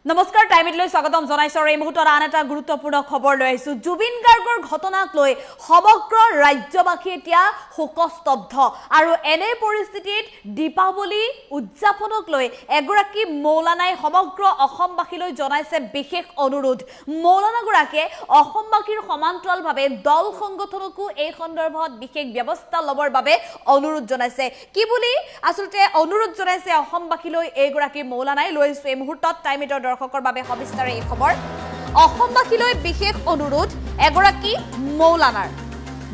নমস্কাৰ টাইমলৈ স্বাগতম জনাইছো এই মুহূৰ্তত আন এটা গুৰুত্বপূৰ্ণ খবৰ লৈ আহিছো জুবিন গাৰ্গৰ ঘটনাক লৈ সমগ্ৰ ৰাজ্যবাসী এতিয়া শোকস্তব্ধ আৰু এনে পৰিস্থিতিত দীপাৱলী উদযাপনক লৈ এগৰাকী মৌলানাই সমগ্ৰ অসমবাসীলৈ জনাইছে বিশেষ অনুৰোধ মৌলানাগৰাকীয়ে অসমবাসীৰ সমান্তৰালভাৱে দল সংগঠনকো এই সন্দৰ্ভত বিশেষ ব্যৱস্থা লবৰ বাবে অনুৰোধ জনাইছে কি বুলি আসলতে অনুৰোধ জনাইছে অসমবাসীলৈ এইগৰাকী মৌলানাই লৈছে এই মুহূৰ্তত টাইমিটৰ দৰ্শকৰ বাবে সবিস্তাৰে এই খবৰ অসমবাসীলৈ বিশেষ অনুৰোধ এগৰাকী মৌলানাৰ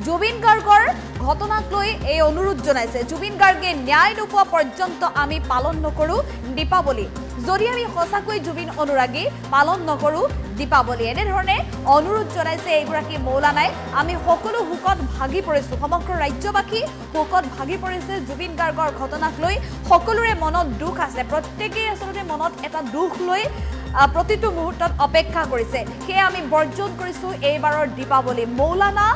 জুবিন গাৰ্গৰ ঘটনাক লৈ এই অনুৰোধ জনাইছে জুবিন গাৰ্গে ন্যায় নোপোৱা পৰ্যন্ত আমি পালন নকৰো দীপাৱলী যদি আমি সঁচাকৈ জুবিন অনুৰাগী পালন নকৰো দীপাৱলী এনে ধৰণে অনুৰোধ জনাইছে এইগৰাকী মৌলানাই আমি সকলো হুকত ভাগি পৰিছো সমগ্ৰ ৰাজ্যবাসী হুকত ভাগি পৰিছে জুবিন গাৰ্গৰ ঘটনাক লৈ সকলোৰে মনত দুখ আছে প্ৰত্যেকেই আসলতে মনত এটা দুখ লৈ প্ৰতিটো মুহূৰ্তত অপেক্ষা কৰিছে সেয়ে আমি বৰ্জন কৰিছো এইবাৰৰ দীপাৱলী মৌলানা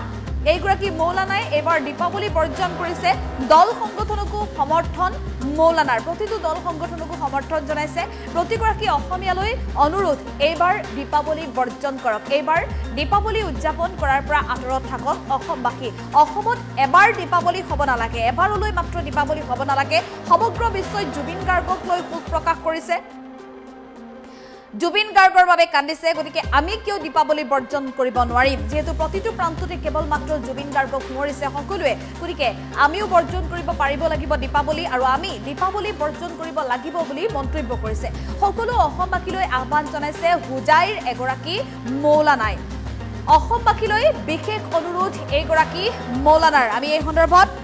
এইগৰাকী মৌলানাই এবাৰ দীপাৱলী বৰ্জন কৰিছে দল সংগঠনকো সমৰ্থন মৌলানাৰ প্ৰতিটো দল সংগঠনকো সমৰ্থন জনাইছে প্ৰতিগৰাকী অসমীয়ালৈ অনুৰোধ এইবাৰ দীপাৱলী বৰ্জন কৰক এইবাৰ দীপাৱলী উদযাপন কৰাৰ পৰা আঁতৰত থাকক অসমবাসী অসমত এবাৰ দীপাৱলী হ'ব নালাগে এবাৰলৈ মাত্ৰ দীপাৱলী হ'ব নালাগে সমগ্ৰ বিশ্বই জুবিন গাৰ্গক লৈ শোক প্ৰকাশ কৰিছে জুবিন গাৰ্গৰ বাবে কান্দিছে গতিকে আমি কিয় দীপাৱলী বৰ্জন কৰিব নোৱাৰিম যেহেতু প্ৰতিটো প্ৰান্ততে কেৱল মাত্ৰ জুবিন গাৰ্গক মৰিছে সকলোৱে গতিকে আমিও বৰ্জন কৰিব পাৰিব লাগিব দীপাৱলী আৰু আমি দীপাৱলী বৰ্জন কৰিব লাগিব বুলি মন্তব্য কৰিছে সকলো অসমবাসীলৈ আহ্বান জনাইছে হুজাইৰ এগৰাকী মৌলানাই অসমবাসীলৈ বিশেষ অনুৰোধ এইগৰাকী মৌলানাৰ আমি এই সন্দৰ্ভত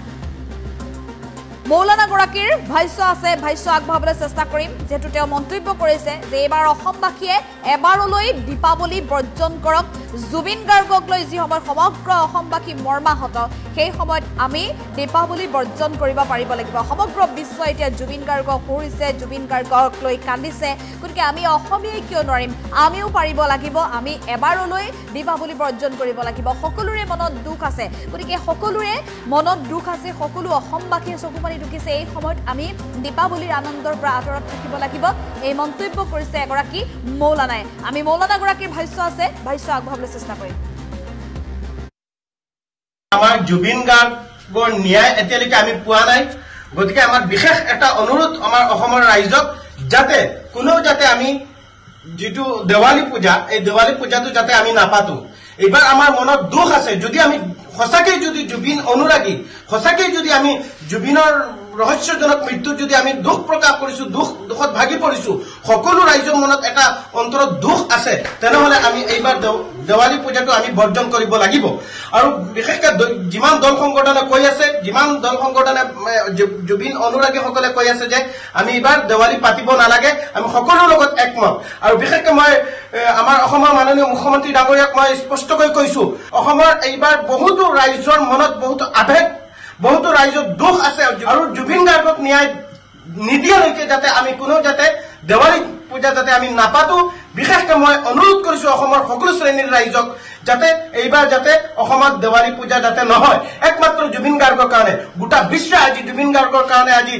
মৌলানা গৰাকীৰ ভাষ্য আছে ভাষ্য আগবঢ়াবলৈ চেষ্টা কৰিম যেহেতু তেওঁ মন্তব্য কৰিছে যে এইবাৰ অসমবাসীয়ে এবাৰলৈ দীপাৱলী বৰ্জন কৰক জুবিন গাৰ্গক লৈ যি সময়ত সমগ্ৰ অসমবাসী মৰ্মাহত সেই সময়ত আমি দীপাৱলী বৰ্জন কৰিব পাৰিব লাগিব সমগ্ৰ বিশ্ব এতিয়া জুবিন গাৰ্গক সুৰিছে জুবিন গাৰ্গক লৈ কান্দিছে গতিকে আমি অসমীয়াই কিয় নোৱাৰিম আমিও পাৰিব লাগিব আমি এবাৰলৈ দীপাৱলী বৰ্জন কৰিব লাগিব সকলোৰে মনত দুখ আছে গতিকে সকলোৰে মনত দুখ আছে সকলো অসমবাসীয়ে চকুপানী দুখিছে এই সময়ত আমি দীপাৱলীৰ আনন্দৰ পৰা আঁতৰত থাকিব লাগিব এই মন্তব্য কৰিছে এগৰাকী মৌলানাই আমি মৌলানা গৰাকীৰ ভাষ্য আছে ভাষ্য আগবঢ়াবলৈ চেষ্টা কৰিম আমাৰ জুবিন গাৰ্গৰ ন্যায় এতিয়ালৈকে আমি পোৱা নাই গতিকে আমাৰ বিশেষ এটা অনুৰোধ আমাৰ অসমৰ ৰাইজক যাতে কোনো যাতে আমি যেটো দেৱালী পূজা এই দেৱালী পূজাটো যাতে আমি নাপাতো এবাৰ আমাৰ মনত দুখ আছে যদি আমি সঁচাকৈ যদি জুবিন অনুৰাগী সঁচাকৈ যদি আমি জুবিনৰ ৰহস্যজনক মৃত্যু যদি আমি দুখ প্ৰকাশ কৰিছো দুখত ভাগি পৰিছো সকলো ৰাইজৰ মনত এটা অন্তৰত দুখ আছে তেনেহলে আমি এইবাৰ দেৱালী পূজাটো আমি বৰ্জন কৰিব লাগিব আৰু বিশেষকৈ যিমান দল সংগঠনে কৈ আছে যিমান দল সংগঠনে জুবিন অনুৰাগীসকলে কৈ আছে যে আমি এইবাৰ দেৱালী পাতিব নালাগে আমি সকলোৰ লগত একমত আৰু বিশেষকৈ মই আমাৰ অসমৰ মাননীয় মুখ্যমন্ত্ৰী ডাঙৰীয়াক মই স্পষ্টকৈ কৈছো অসমৰ এইবাৰ বহুতো ৰাইজৰ মনত বহুত আবেগ বহুতো ৰাইজৰ দুখ আছে আৰু জুবিন গাৰ্গক ন্যায় নিদিয়ালৈকে যাতে আমি কোনো যাতে দেৱালী পূজা যাতে আমি নাপাতো বিশেষকৈ মই অনুৰোধ কৰিছো অসমৰ সকলো শ্ৰেণীৰ ৰাইজক যাতে এইবাৰ যাতে অসমত দেৱালী পূজা যাতে নহয় একমাত্ৰ জুবিন গাৰ্গৰ কাৰণে গোটা বিশ্ব আজি জুবিন গাৰ্গৰ কাৰণে আজি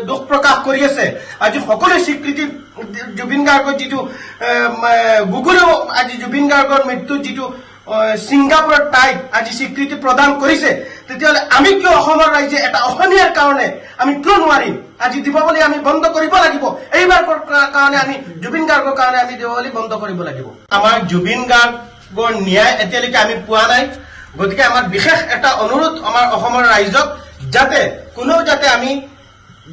দুখ প্ৰকাশ কৰি আছে আজি সকলো স্বীকৃতি জুবিন গাৰ্গৰ যিটো গুগলেও আজি জুবিন গাৰ্গৰ মৃত্যু যিটো সিংগাপুৰৰ টাইপ আজি স্বীকৃতি প্ৰদান কৰিছে তেতিয়াহ'লে আমি কিয় অসমৰ ৰাইজে এটা অসমীয়াৰ কাৰণে আমি কিয় নোৱাৰিম আজি দীপাৱলী আমি বন্ধ কৰিব লাগিব এইবাৰ কাৰণে আমি জুবিন গাৰ্গৰ কাৰণে আমি দীপাৱলী বন্ধ কৰিব লাগিব আমাৰ জুবিন গাৰ্গৰ ন্যায় এতিয়ালৈকে আমি পোৱা নাই গতিকে আমাৰ বিশেষ এটা অনুৰোধ আমাৰ অসমৰ ৰাইজক যাতে কোনো যাতে আমি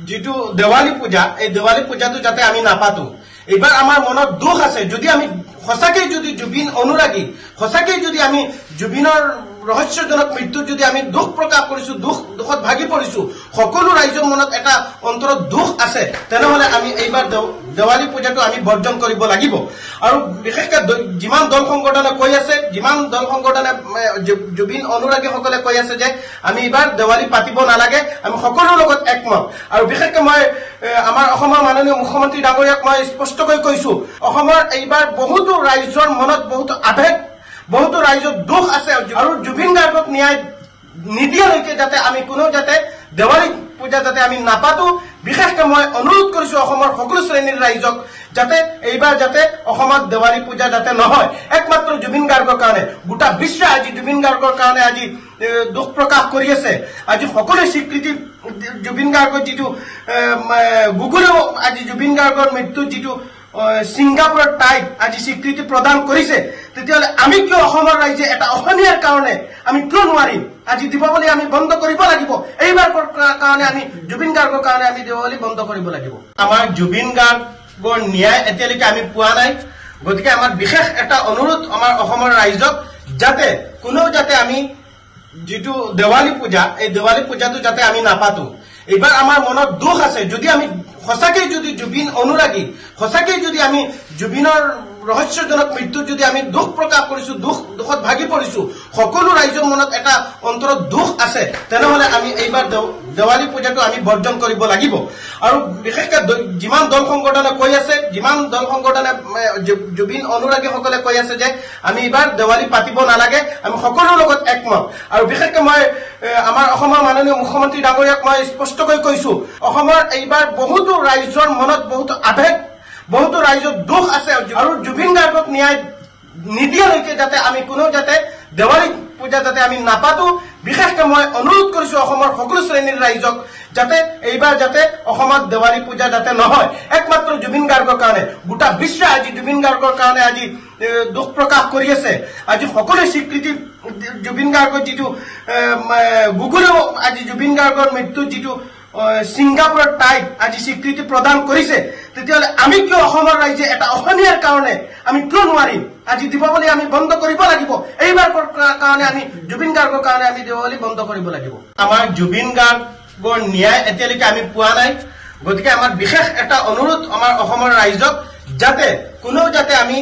যেটো দেৱালী পূজা এই দেৱালী পূজাটো যাতে আমি নাপাতো এবাৰ আমাৰ মনত দুখ আছে যদি আমি সঁচাকৈ যদি জুবিন অনুৰাগী সঁচাকৈ যদি আমি জুবিনৰ ৰহস্যজনক মৃত্যু যদি আমি দুখ প্ৰকাশ কৰিছো দুখত ভাগি পৰিছো সকলো ৰাইজৰ মনত এটা অন্তৰত দুখ আছে তেনেহলে আমি এইবাৰ দেৱালী পূজাটো আমি বৰ্জন কৰিব লাগিব আৰু বিশেষকৈ যিমান দল সংগঠনে কৈ আছে যিমান দল সংগঠনে জুবিন অনুৰাগীসকলে কৈ আছে যে আমি এইবাৰ দেৱালী পাতিব নালাগে আমি সকলোৰ লগত একমত আৰু বিশেষকৈ মই আমাৰ অসমৰ মাননীয় মুখ্যমন্ত্ৰী ডাঙৰীয়াক মই স্পষ্টকৈ কৈছো অসমৰ এইবাৰ বহুতো ৰাইজৰ মনত বহুত আবেগ বহুতো ৰাইজৰ দুখ আছে আৰু জুবিন গাৰ্গক ন্যায় নিদিয়ালৈকে যাতে আমি কোনো যাতে দেৱালী পূজা যাতে আমি নাপাতো বিশেষকৈ মই অনুৰোধ কৰিছো অসমৰ সকলো শ্ৰেণীৰ ৰাইজক যাতে এইবাৰ যাতে অসমত দেৱালী পূজা যাতে নহয় একমাত্ৰ জুবিন গাৰ্গৰ কাৰণে গোটা বিশ্ব আজি জুবিন গাৰ্গৰ কাৰণে আজি দুখ প্ৰকাশ কৰি আছে আজি সকলো স্বীকৃতি জুবিন গাৰ্গৰ যিটো গুগলেও আজি জুবিন গাৰ্গৰ মৃত্যু যিটো সিঙ্গাপুৰৰ টাইপ আজি স্বীকৃতি প্ৰদান কৰিছে তেতিয়ালে আমি কিয় অসমৰ ৰাইজে এটা অসমীয়াৰ কাৰণে আমি কিয় নোৱাৰিম আজি দীপাৱলী আমি বন্ধ কৰিব লাগিব এইবাৰ কাৰণে আমি জুবিন গাৰ্গৰ কাৰণে আমি দীপাৱলী বন্ধ কৰিব লাগিব আমাৰ জুবিন গাৰ্গৰ ন্যায় এতিয়ালৈকে আমি পোৱা নাই গতিকে আমাৰ বিশেষ এটা অনুৰোধ আমাৰ অসমৰ ৰাইজক যাতে কোনো যাতে আমি যেটো দেৱালী পূজা এই দেৱালী পূজাটো যাতে আমি নাপাতো এইবাৰ আমাৰ মনত দুখ আছে যদি আমি সঁচাকৈ যদি জুবিন অনুৰাগী সঁচাকৈ যদি আমি জুবিনৰ ৰহস্যজনক মৃত্যু যদি আমি দুখ প্ৰকাশ কৰিছো দুখত ভাগি পৰিছো সকলো ৰাইজৰ মনত এটা অন্তৰত দুখ আছে তেনেহলে আমি এইবাৰ দেৱালী পূজাটো আমি বৰ্জন কৰিব লাগিব আৰু বিশেষকৈ যিমান দল সংগঠনে কৈ আছে যিমান দল সংগঠনে জুবিন অনুৰাগী সকলে কৈ আছে যে আমি এইবাৰ দেৱালী পাতিব নালাগে আমি সকলোৰ লগত একমত আৰু বিশেষকৈ মই আমাৰ অসমৰ মাননীয় মুখ্যমন্ত্ৰী ডাঙৰীয়াক মই স্পষ্টকৈ কৈছো অসমৰ এইবাৰ বহুতো ৰাইজৰ মনত বহুত আবেগ বহুতো ৰাইজৰ দুখ আছে আৰু জুবিন গাৰ্গক ন্যায় নিদিয়ালৈকে যাতে আমি কোনো যাতে দেৱালী পূজা যাতে আমি নাপাতো বিশেষকৈ মই অনুৰোধ কৰিছো অসমৰ সকলো শ্ৰেণীৰ ৰাইজক যাতে এইবাৰ যাতে অসমত দেৱালী পূজা যাতে নহয় একমাত্ৰ জুবিন গাৰ্গৰ কাৰণে গোটা বিশ্ব আজি জুবিন গাৰ্গৰ কাৰণে আজি দুখ প্ৰকাশ কৰি আছে আজি সকলো স্বীকৃতি জুবিন গাৰ্গৰ যিটো গুগলেও আজি জুবিন গাৰ্গৰ মৃত্যু যিটো সিঙ্গাপুৰৰ টাইপ আজি স্বীকৃতি প্ৰদান কৰিছে তেতিয়ালে আমি কিয় অসমৰ ৰাইজে এটা অসমীয়াৰ কাৰণে আমি কিয় নোৱাৰিম আজি দীপাৱলী আমি বন্ধ কৰিব লাগিব এইবাৰ কাৰণে আমি জুবিন গাৰ্গৰ কাৰণে আমি দীপাৱলী বন্ধ কৰিব লাগিব আমাৰ জুবিন গাৰ্গৰ ন্যায় এতিয়ালৈকে আমি পোৱা নাই গতিকে আমাৰ বিশেষ এটা অনুৰোধ আমাৰ অসমৰ ৰাইজক যাতে কোনো যাতে আমি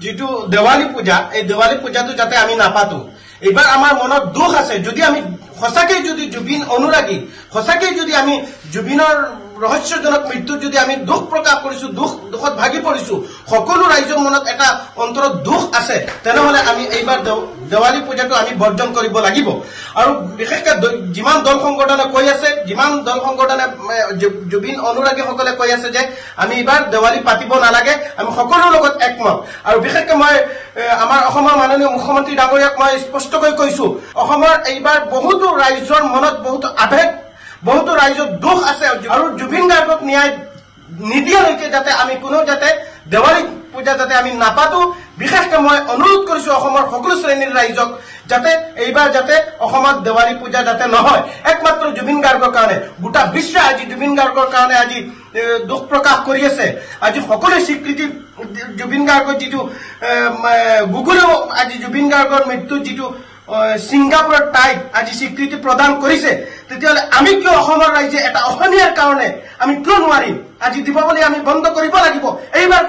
যেটো দেৱালী পূজা এই দেৱালী পূজাটো যাতে আমি নাপাতো এইবাৰ আমাৰ মনত দুখ আছে যদি আমি সঁচাকৈ যদি জুবিন অনুৰাগী সঁচাকৈ যদি আমি জুবিনৰ ৰহস্যজনক মৃত্যু যদি আমি দুখ প্ৰকাশ কৰিছো দুখত ভাগি পৰিছো সকলো ৰাইজৰ মনত এটা অন্তৰত দুখ আছে তেনেহলে আমি এইবাৰ দেৱালী পূজাটো আমি বৰ্জন কৰিব লাগিব আৰু বিশেষকৈ যিমান দল সংগঠনে কৈ আছে যিমান দল সংগঠনে জুবিন অনুৰাগী সকলে কৈ আছে যে আমি এইবাৰ দেৱালী পাতিব নালাগে আমি সকলোৰ লগত একমত আৰু বিশেষকৈ মই আমাৰ অসমৰ মাননীয় মুখ্যমন্ত্ৰী ডাঙৰীয়াক মই স্পষ্টকৈ কৈছো অসমৰ এইবাৰ বহুতো ৰাইজৰ মনত বহুত আবেগ বহুতো ৰাইজৰ দুখ আছে আৰু জুবিন গাৰ্গক ন্যায় নিদিয়ালৈকে যাতে আমি কোনো যাতে দেৱালী পূজা যাতে আমি নাপাতো বিশেষকৈ মই অনুৰোধ কৰিছো অসমৰ সকলো শ্ৰেণীৰ ৰাইজক যাতে এইবাৰ যাতে অসমত দেৱালী পূজা যাতে নহয় একমাত্ৰ জুবিন গাৰ্গৰ কাৰণে গোটা বিশ্ব আজি জুবিন গাৰ্গৰ কাৰণে আজি দুখ প্ৰকাশ কৰি আছে আজি সকলো স্বীকৃতি জুবিন গাৰ্গৰ যিটো গুগলেও আজি জুবিন গাৰ্গৰ মৃত্যু যিটো সিঙ্গাপুৰৰ টাইপ আজি স্বীকৃতি প্ৰদান কৰিছে তেতিয়ালে আমি কিয় অসমৰ ৰাইজে এটা অসমীয়াৰ কাৰণে আমি কিয় নোৱাৰিম আজি দীপাৱলী আমি বন্ধ কৰিব লাগিব এইবাৰ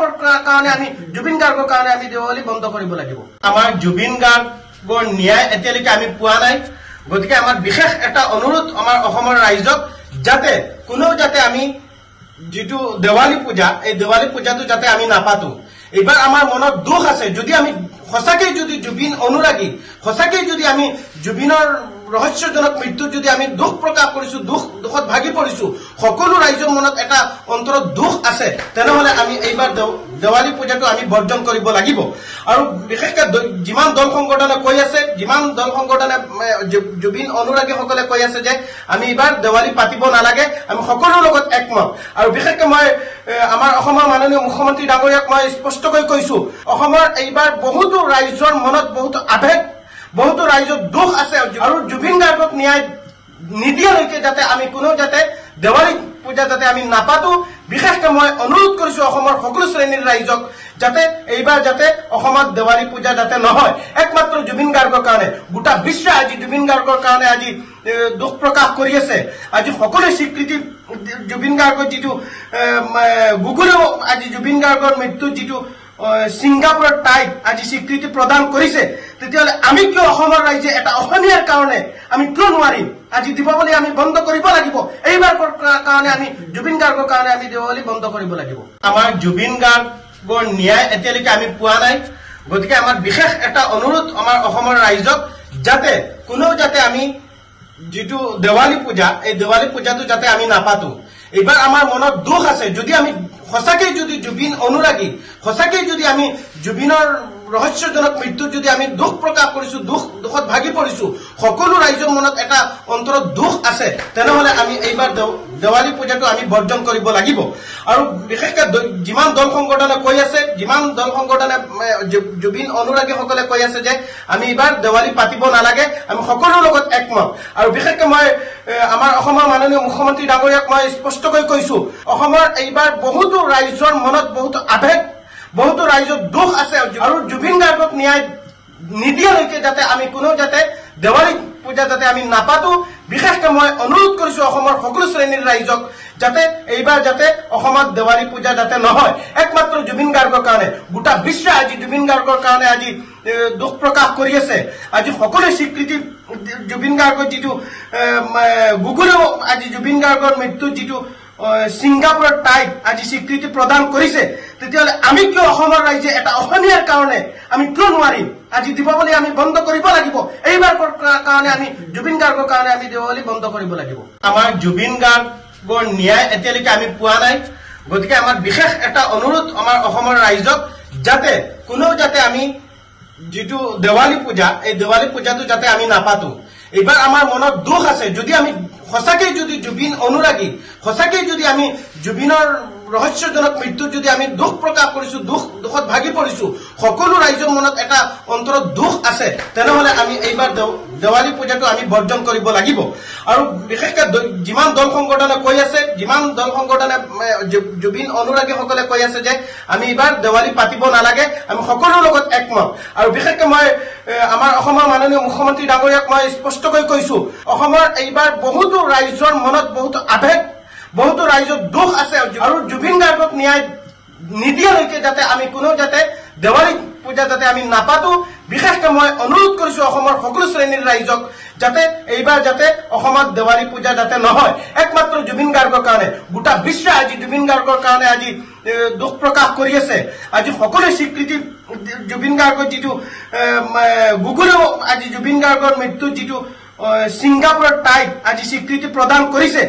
কাৰণে আমি জুবিন গাৰ্গৰ কাৰণে আমি দীপাৱলী বন্ধ কৰিব লাগিব আমাৰ জুবিন গাৰ্গৰ ন্যায় এতিয়ালৈকে আমি পোৱা নাই গতিকে আমাৰ বিশেষ এটা অনুৰোধ আমাৰ অসমৰ ৰাইজক যাতে কোনো যাতে আমি যেটো দেৱালী পূজা এই দেৱালী পূজাটো যাতে আমি নাপাতো এইবাৰ আমাৰ মনত দুখ আছে যদি আমি সঁচাকৈ যদি জুবিন অনুৰাগী সঁচাকৈ যদি আমি জুবিনৰ ৰহস্যজনক মৃত্যু যদি আমি দুখ প্ৰকাশ কৰিছো দুখত ভাগি পৰিছো সকলো ৰাইজৰ মনত এটা অন্তৰত দুখ আছে তেনেহলে আমি এইবাৰ দেৱালী পূজাটো আমি বৰ্জন কৰিব লাগিব আৰু বিশেষকৈ যিমান দল সংগঠনে কৈ আছে যিমান দল সংগঠনে জুবিন অনুৰাগী সকলে কৈ আছে যে আমি এইবাৰ দেৱালী পাতিব নালাগে আমি সকলোৰ লগত একমত আৰু বিশেষকৈ মই আমাৰ অসমৰ মাননীয় মুখ্যমন্ত্ৰী ডাঙৰীয়াক মই স্পষ্টকৈ কৈছো অসমৰ এইবাৰ বহুতো ৰাইজৰ মনত বহুত আবেগ বহুতো ৰাইজৰ দুখ আছে আৰু জুবিন গাৰ্গক ন্যায় নিদিয়ালৈকে যাতে আমি কোনো যাতে দেৱালী পূজা যাতে আমি নাপাতো বিশেষকৈ মই অনুৰোধ কৰিছো অসমৰ সকলো শ্ৰেণীৰ ৰাইজক যাতে এইবাৰ যাতে অসমত দেৱালী পূজা যাতে নহয় একমাত্ৰ জুবিন গাৰ্গৰ কাৰণে গোটা বিশ্ব আজি জুবিন গাৰ্গৰ কাৰণে আজি দুখ প্ৰকাশ কৰি আছে আজি সকলো স্বীকৃতি জুবিন গাৰ্গৰ যিটো গুগলেও আজি জুবিন গাৰ্গৰ মৃত্যু যিটো সিঙ্গাপুৰৰ টাইপ আজি স্বীকৃতি প্ৰদান কৰিছে তেতিয়ালে আমি কিয় অসমৰ ৰাইজে এটা অসমীয়াৰ কাৰণে আমি কিয় নোৱাৰিম আজি দীপাৱলী আমি বন্ধ কৰিব লাগিব এইবাৰ কাৰণে আমি জুবিন গাৰ্গৰ কাৰণে আমি দীপাৱলী বন্ধ কৰিব লাগিব আমাৰ জুবিন গাৰ্গৰ ন্যায় এতিয়ালৈকে আমি পোৱা নাই গতিকে আমাৰ বিশেষ এটা অনুৰোধ আমাৰ অসমৰ ৰাইজক যাতে কোনো যাতে আমি যেটো দেৱালী পূজা এই দেৱালী পূজাটো যাতে আমি নাপাতো এইবাৰ আমাৰ মনত দুখ আছে যদি আমি সঁচাকৈ যদি জুবিন অনুৰাগী সঁচাকৈ যদি আমি জুবিনৰ ৰহস্যজনক মৃত্যুত যদি আমি দুখ প্ৰকাশ কৰিছো দুখত ভাগি পৰিছো সকলো ৰাইজৰ মনত এটা অন্তৰত দুখ আছে তেনেহলে আমি এইবাৰ দেৱালী পূজাটো আমি বৰ্জন কৰিব লাগিব আৰু বিশেষকৈ যিমান দল সংগঠনে কৈ আছে যিমান দল সংগঠনে জুবিন অনুৰাগীসকলে কৈ আছে যে আমি এইবাৰ দেৱালী পাতিব নালাগে আমি সকলোৰ লগত একমত আৰু বিশেষকৈ মই আমাৰ অসমৰ মাননীয় মুখ্যমন্ত্ৰী ডাঙৰীয়াক মই স্পষ্টকৈ কৈছো অসমৰ এইবাৰ বহুতো ৰাইজৰ মনত বহুত আবেগ বহুতো ৰাইজৰ দুখ আছে আৰু জুবিন গাৰ্গক ন্যায় নিদিয়ালৈকে যাতে আমি কোনো যাতে দেৱালী পূজা যাতে আমি নাপাতো বিশেষকৈ মই অনুৰোধ কৰিছো অসমৰ সকলো শ্ৰেণীৰ ৰাইজক যাতে এইবাৰ যাতে অসমত দেৱালী পূজা যাতে নহয় একমাত্ৰ জুবিন গাৰ্গৰ কাৰণে গোটা বিশ্ব আজি জুবিন গাৰ্গৰ কাৰণে আজি দুখ প্ৰকাশ কৰি আছে আজি সকলো স্বীকৃতি জুবিন গাৰ্গৰ যিটো গুগলেও আজি জুবিন গাৰ্গৰ মৃত্যু যিটো সিংগাপুৰৰ টাইপ আজি স্বীকৃতি প্ৰদান কৰিছে তেতিয়াহ'লে আমি কিয় অসমৰ ৰাইজে এটা অসমীয়াৰ কাৰণে আমি কিয় নোৱাৰিম আজি দীপাৱলী আমি বন্ধ কৰিব লাগিব এইবাৰ কাৰণে আমি জুবিন গাৰ্গৰ কাৰণে আমি দীপাৱলী বন্ধ কৰিব লাগিব আমাৰ জুবিন গাৰ্গৰ ন্যায় এতিয়ালৈকে আমি পোৱা নাই গতিকে আমাৰ বিশেষ এটা অনুৰোধ আমাৰ অসমৰ ৰাইজক যাতে কোনো যাতে আমি যিটো দেৱালী পূজা এই দেৱালী পূজাটো যাতে আমি নাপাতো এইবাৰ আমাৰ মনত দুখ আছে যদি আমি সঁচাকৈ যদি জুবিন অনুৰাগী সঁচাকৈ যদি আমি জুবিনৰ ৰহস্যজনক মৃত্যুত যদি আমি দুখ প্ৰকাশ কৰিছো দুখত ভাগি পৰিছো সকলো ৰাইজৰ মনত এটা অন্তৰত দুখ আছে তেনেহলে আমি এইবাৰ দেৱালী পূজাটো আমি বৰ্জন কৰিব লাগিব আৰু বিশেষকৈ যিমান দল সংগঠনে কৈ আছে যিমান দল সংগঠনে জুবিন অনুৰাগীসকলে কৈ আছে যে আমি এইবাৰ দেৱালী পাতিব নালাগে আমি সকলোৰ লগত একমত আৰু বিশেষকৈ মই আমাৰ অসমৰ মাননীয় মুখ্যমন্ত্ৰী ডাঙৰীয়াক মই স্পষ্টকৈ কৈছো অসমৰ এইবাৰ বহুতো ৰাইজৰ মনত বহুত আবেগ বহুতো ৰাইজৰ দুখ আছে আৰু জুবিন গাৰ্গক ন্যায় নিদিয়ালৈকে যাতে আমি কোনো যাতে দেৱালী পূজা যাতে আমি নাপাতো বিশেষকৈ মই অনুৰোধ কৰিছো অসমৰ সকলো শ্ৰেণীৰ ৰাইজক যাতে এইবাৰ যাতে অসমত দেৱালী পূজা যাতে নহয় একমাত্ৰ জুবিন গাৰ্গৰ কাৰণে গোটা বিশ্ব আজি জুবিন গাৰ্গৰ কাৰণে আজি দুখ প্ৰকাশ কৰি আছে আজি সকলো স্বীকৃতি জুবিন গাৰ্গৰ যিটো গুগলেও আজি জুবিন গাৰ্গৰ মৃত্যুত যিটো সিংগাপুৰৰ টাইপ আজি স্বীকৃতি প্ৰদান কৰিছে